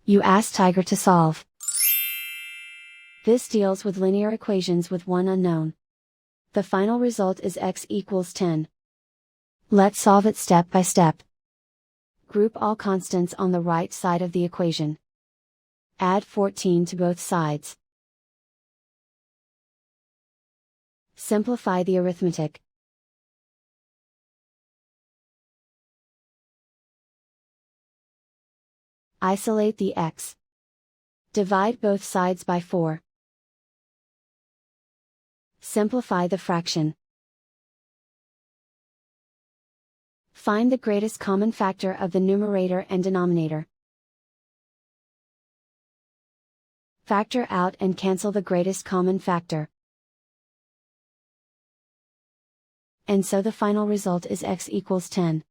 You ask Tiger to solve. This deals with linear equations with one unknown. The final result is x equals 10. Let's solve it step by step. Group all constants on the right side of the equation. Add 14 to both sides. Simplify the arithmetic. Isolate the x. Divide both sides by 4. Simplify the fraction. Find the greatest common factor of the numerator and denominator. Factor out and cancel the greatest common factor. And so the final result is x equals 10.